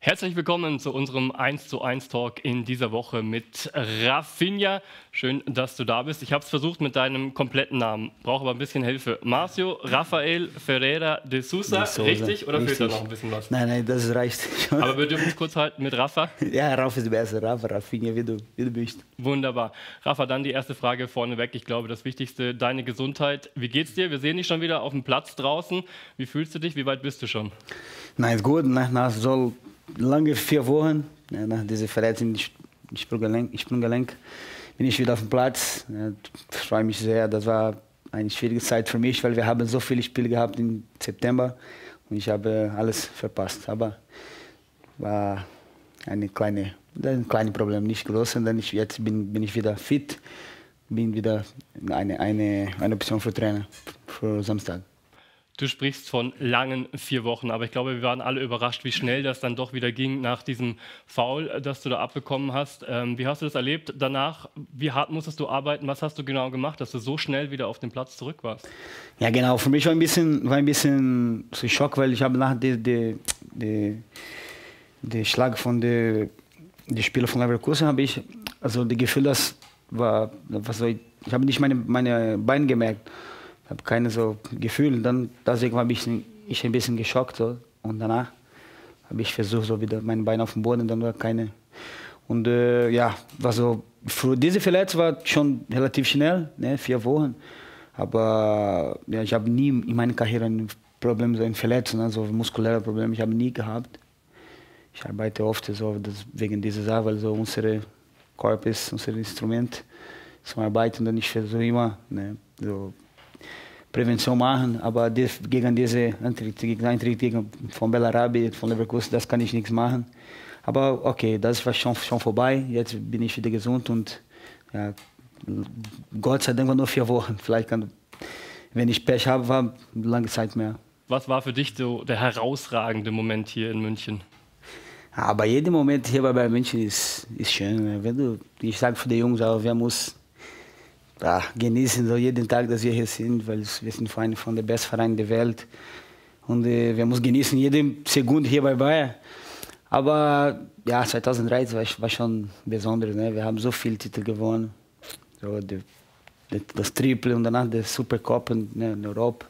Herzlich willkommen zu unserem 1:1 Talk in dieser Woche mit Rafinha. Schön, dass du da bist. Ich habe es versucht mit deinem kompletten Namen, brauche aber ein bisschen Hilfe. Marcio Rafael Ferreira de Sousa, richtig? Oder fehlt da noch ein bisschen was? Nein, das reicht schon. Aber wir dürfen es kurz halten mit Rafa. Ja, Rafa ist besser. Rafinha, wie du bist. Wunderbar. Rafa, dann die erste Frage vorneweg. Ich glaube, das Wichtigste, deine Gesundheit. Wie geht's dir? Wir sehen dich schon wieder auf dem Platz draußen. Wie fühlst du dich? Wie weit bist du schon? Nein, ist gut. Nach so lange 4 Wochen, nach dieser Verletzung im Sprunggelenk, bin ich wieder auf dem Platz. Ich freue mich sehr. Das war eine schwierige Zeit für mich, weil wir haben so viele Spiele gehabt im September und ich habe alles verpasst. Aber war ein kleines Problem, nicht groß. Und dann jetzt bin ich wieder fit, bin wieder eine Option für Trainer für Samstag. Du sprichst von langen 4 Wochen, aber ich glaube, wir waren alle überrascht, wie schnell das dann doch wieder ging nach diesem Foul, das du da abbekommen hast. Wie hast du das erlebt danach? Wie hart musstest du arbeiten? Was hast du genau gemacht, dass du so schnell wieder auf dem Platz zurück warst? Ja, genau. Für mich war ein bisschen so Schock, weil ich habe nach dem Schlag von der Spieler von Leverkusen habe ich also das Gefühl, das war ich habe nicht meine Beine gemerkt. Ich habe keine so Gefühl, deswegen habe ich ein bisschen geschockt so. Und danach habe ich versucht, so wieder mein Bein auf dem Boden, dann war keine. Und ja, also für diese Verletzung war schon relativ schnell, ne, 4 Wochen. Aber ja, ich habe nie in meiner Karriere ein Problem, so ein Verletzung, also muskuläre Probleme, ich habe nie gehabt. Ich arbeite oft so wegen dieser Sache, weil so unser Körper ist unser Instrument zum Arbeiten und ich versuche immer, ne, so Prävention machen, aber gegen diese Antritte von Bellarabi, von Leverkusen, das kann ich nichts machen. Aber okay, das war schon vorbei, jetzt bin ich wieder gesund und ja, Gott sei Dank war nur 4 Wochen. Vielleicht wenn ich Pech habe, war eine lange Zeit mehr. Was war für dich so der herausragende Moment hier in München? Aber jeder Moment hier bei München ist schön. Ich sage für die Jungs auch, wir müssen genießen so jeden Tag, dass wir hier sind, weil wir sind einer von den besten Vereinen der Welt. Und wir müssen genießen jede Sekunde hier bei Bayern. Aber ja, 2013 war schon besonders. Ne? Wir haben so viele Titel gewonnen. So, das Triple und danach der Supercup in Europa.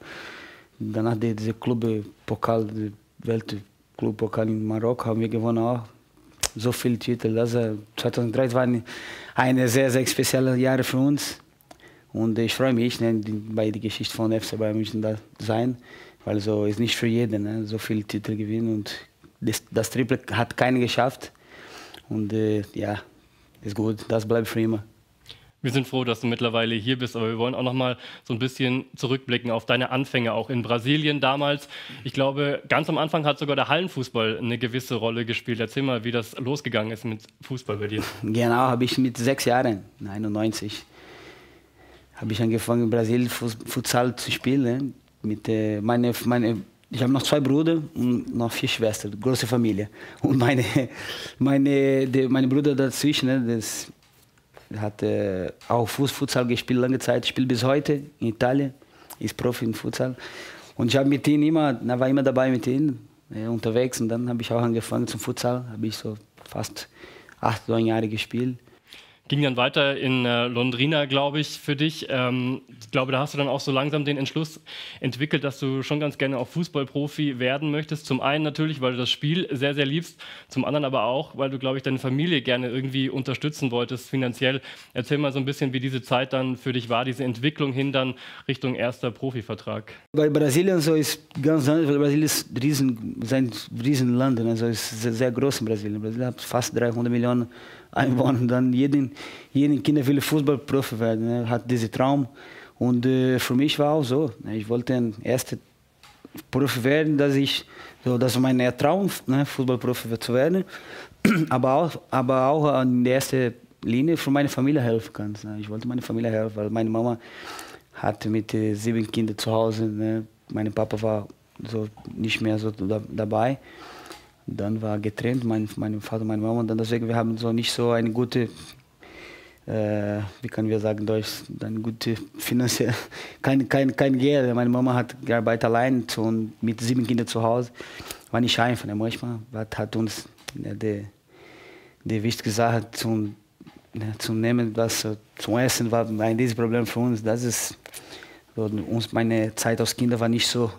Danach dieser Clubpokal, der Weltclubpokal in Marokko haben wir gewonnen auch. So viele Titel. Also 2013 war eine sehr, sehr spezielle Jahre für uns. Und ich freue mich, ne, bei der Geschichte von FC Bayern München da sein, weil so ist nicht für jeden, ne, so viele Titel gewinnen und das Triple hat keiner geschafft. Und ja, ist gut, das bleibt für immer. Wir sind froh, dass du mittlerweile hier bist, aber wir wollen auch noch mal so ein bisschen zurückblicken auf deine Anfänge auch in Brasilien damals. Ich glaube, ganz am Anfang hat sogar der Hallenfußball eine gewisse Rolle gespielt. Erzähl mal, wie das losgegangen ist mit Fußball bei dir. Genau, habe ich mit 6 Jahren, 91, habe ich angefangen in Brasilien Futsal zu spielen. Mit ich habe noch 2 Brüder und noch 4 Schwestern, große Familie. Und meine Brüder dazwischen, das hat auch Futsal gespielt lange Zeit, spielt bis heute in Italien, ist Profi in Futsal. Und ich habe mit ihm war immer dabei mit ihm unterwegs und dann habe ich auch angefangen zum Futsal, habe ich so fast 8, 9 Jahre gespielt. Ging dann weiter in Londrina, glaube ich, für dich. Ich glaube, da hast du dann auch so langsam den Entschluss entwickelt, dass du schon ganz gerne auch Fußballprofi werden möchtest. Zum einen natürlich, weil du das Spiel sehr, sehr liebst. Zum anderen aber auch, weil du, glaube ich, deine Familie gerne irgendwie unterstützen wolltest, finanziell. Erzähl mal so ein bisschen, wie diese Zeit dann für dich war, diese Entwicklung hin dann Richtung erster Profivertrag. Bei Brasilien so ist ganz anders, weil Brasilien ist ein Riesenland, also ist sehr, sehr groß in Brasilien. Brasilien hat fast 300 Millionen Einwohner. Dann jeden Kind will Fußballprofi werden, ne? Hat diesen Traum. Und für mich war auch so. Ne? Ich wollte ein erster Profi werden, das war mein Traum, ne? Fußballprofi zu werden. aber auch in der ersten Linie für meine Familie helfen kann. Ne? Ich wollte meiner Familie helfen, weil meine Mama hatte mit 7 Kindern zu Hause. Ne? Mein Papa war so nicht mehr so dabei. Dann war getrennt, mein Vater und meine Mama. Und dann deswegen, wir haben so nicht so eine gute, wie können wir sagen, Deutsch, eine gute finanzielle, kein Geld. Meine Mama hat gearbeitet allein und mit 7 Kindern zu Hause. War nicht einfach. Manchmal hat uns die wichtige Sache zu nehmen, was zu essen war ein dieses Problem für uns. Das ist meine Zeit als Kind war nicht so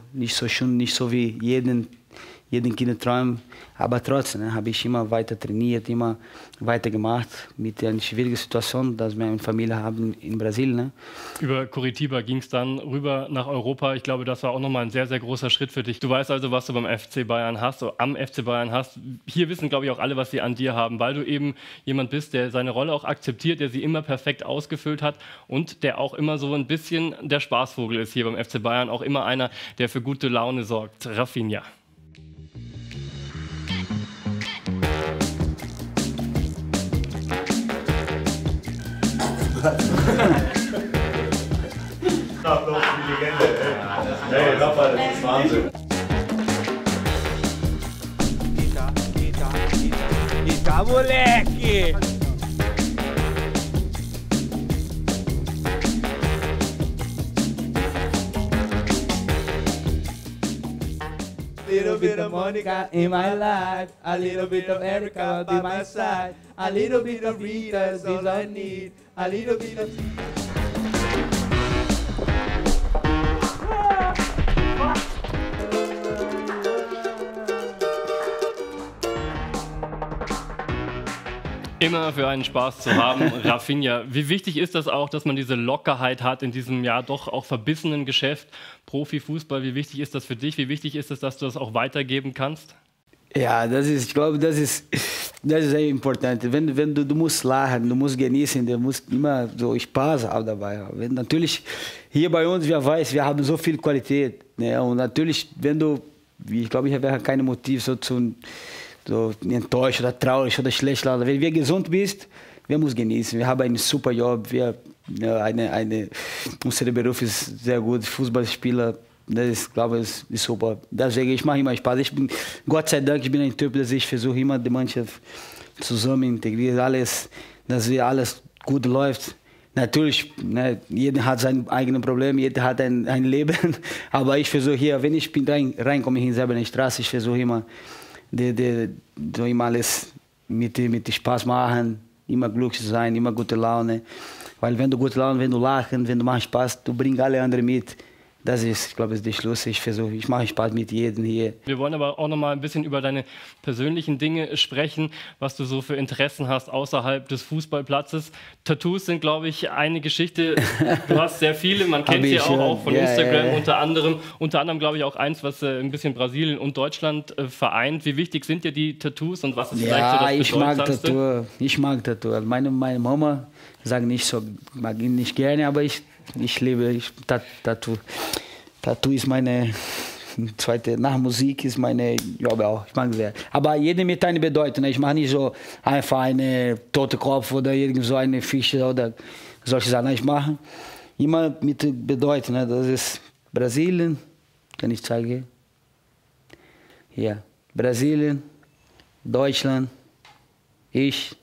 schön, nicht so wie jeden Kindertraum, aber trotzdem habe ich immer weiter trainiert, immer weiter gemacht mit der schwierigen Situation, dass wir eine Familie haben in Brasilien. Ne? Über Curitiba ging es dann rüber nach Europa. Ich glaube, das war auch nochmal ein sehr, sehr großer Schritt für dich. Du weißt also, was du beim FC Bayern hast, so am FC Bayern hast. Hier wissen, glaube ich, auch alle, was sie an dir haben, weil du eben jemand bist, der seine Rolle auch akzeptiert, der sie immer perfekt ausgefüllt hat und der auch immer so ein bisschen der Spaßvogel ist hier beim FC Bayern, auch immer einer, der für gute Laune sorgt. Rafinha. Applaus für die Legende, ey. Hey, Rafa, das ist Wahnsinn. Eita, moleque! Little bit of Monica in my life, a little bit of Erica by my side, a little bit of Rita's all I need, a little bit of... Immer für einen Spaß zu haben, Rafinha. Wie wichtig ist das auch, dass man diese Lockerheit hat in diesem ja doch auch verbissenen Geschäft Profifußball? Wie wichtig ist das für dich? Wie wichtig ist es, dass du das auch weitergeben kannst? Ja, ich glaube, das ist sehr important. Wenn du musst lachen, du musst genießen, du musst immer so Spaß auch dabei haben. Natürlich, hier bei uns, wir haben so viel Qualität. Ne? Und natürlich, ich glaube, ich habe kein Motiv so enttäuscht oder traurig oder schlecht. Wenn wir gesund bist, wir müssen genießen. Wir haben einen super Job. Unser Beruf ist sehr gut. Fußballspieler, das ist, glaube ich, ist super. Deswegen, ich mache immer Spaß. Gott sei Dank, ich bin ein Typ, dass ich versuche immer die Mannschaft zusammen integrieren, dass alles gut läuft. Natürlich, ne, jeder hat sein eigenes Problem, jeder hat ein Leben. Aber ich versuche hier, wenn ich reinkomme hier selber in die Straße, ich versuche immer, so immer alles mit Spaß machen, immer glücklich sein, immer gute Laune. Weil wenn du gute Laune, wenn du lachen, wenn du machst Spaß, du bringst alle anderen mit. Das ist, glaube ich, der Schluss. Ich mache Spaß mit jedem hier. Wir wollen aber auch noch mal ein bisschen über deine persönlichen Dinge sprechen, was du so für Interessen hast außerhalb des Fußballplatzes. Tattoos sind, glaube ich, eine Geschichte. Du hast sehr viele, man kennt sie auch von Instagram. Ja. Unter anderem, glaube ich, auch eins, was ein bisschen Brasilien und Deutschland vereint. Wie wichtig sind dir die Tattoos und was ist vielleicht so das Bedeutsamste? Ich mag Tattoo. Meine Mama sagt nicht so, mag ihn nicht gerne, aber ich liebe Tattoo. Tattoo ist meine zweite, nach Musik ist meine, ja, auch, ich mag sehr. Aber jede mit einer Bedeutung. Ich mache nicht so einfach einen toten Kopf oder irgend so eine Fische oder solche Sachen. Ich mache immer mit Bedeutung. Das ist Brasilien, kann ich zeigen. Hier, Brasilien, Deutschland, ich.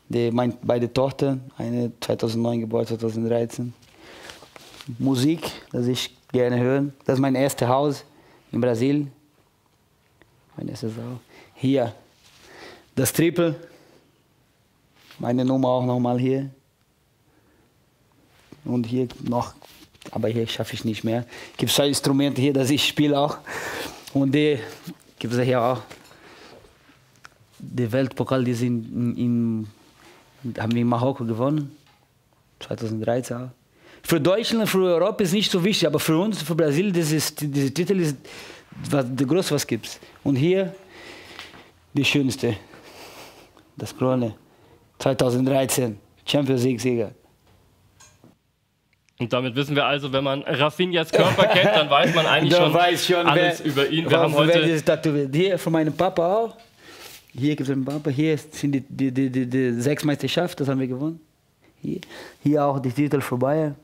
Meine beide Tochter, eine 2009 geboren, 2013. Musik, das ich gerne höre. Das ist mein erstes Haus in Brasilien. Mein erstes Haus. Hier, das Triple. Meine Nummer auch nochmal hier. Und hier noch, aber hier schaffe ich nicht mehr. Es gibt zwei Instrumente hier, das ich spiele auch. Und die gibt es hier auch. Der Weltpokal, die sind haben wir in Marokko gewonnen, 2013. Für Deutschland, für Europa ist nicht so wichtig, aber für uns, für Brasilien, dieser Titel ist der größte, was es gibt. Und hier, die schönste, das Krone, 2013, Champions League-Sieger. Und damit wissen wir also, wenn man Rafinhas Körper kennt, dann weiß man eigentlich schon alles über ihn. Wir haben heute hier von meinem Papa auch. Hier gibt es einen Papa, hier sind die 6 Meisterschaften, das haben wir gewonnen. Hier auch die Titel für Bayern.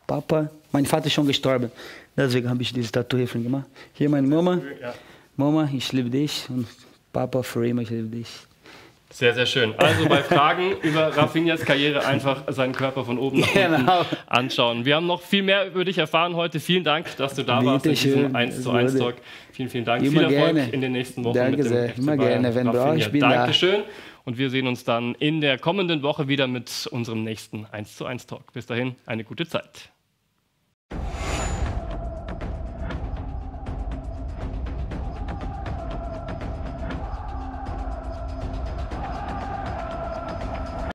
Papa, mein Vater ist schon gestorben, deswegen habe ich dieses Tattoo hier gemacht. Hier meine Mama. Ja. Mama, ich liebe dich und Papa, für immer, ich liebe dich. Sehr, sehr schön. Also bei Fragen über Rafinhas Karriere einfach seinen Körper von oben nach unten anschauen. Wir haben noch viel mehr über dich erfahren heute. Vielen Dank, dass du da warst in diesem 1:1 Talk. Vielen, vielen Dank. Viel Erfolg in den nächsten Wochen. Danke mit dem sehr. FC Immer Bayern gerne, wenn du Rafinha. auch. Ich bin Dankeschön. Und wir sehen uns dann in der kommenden Woche wieder mit unserem nächsten 1:1 Talk. Bis dahin, eine gute Zeit.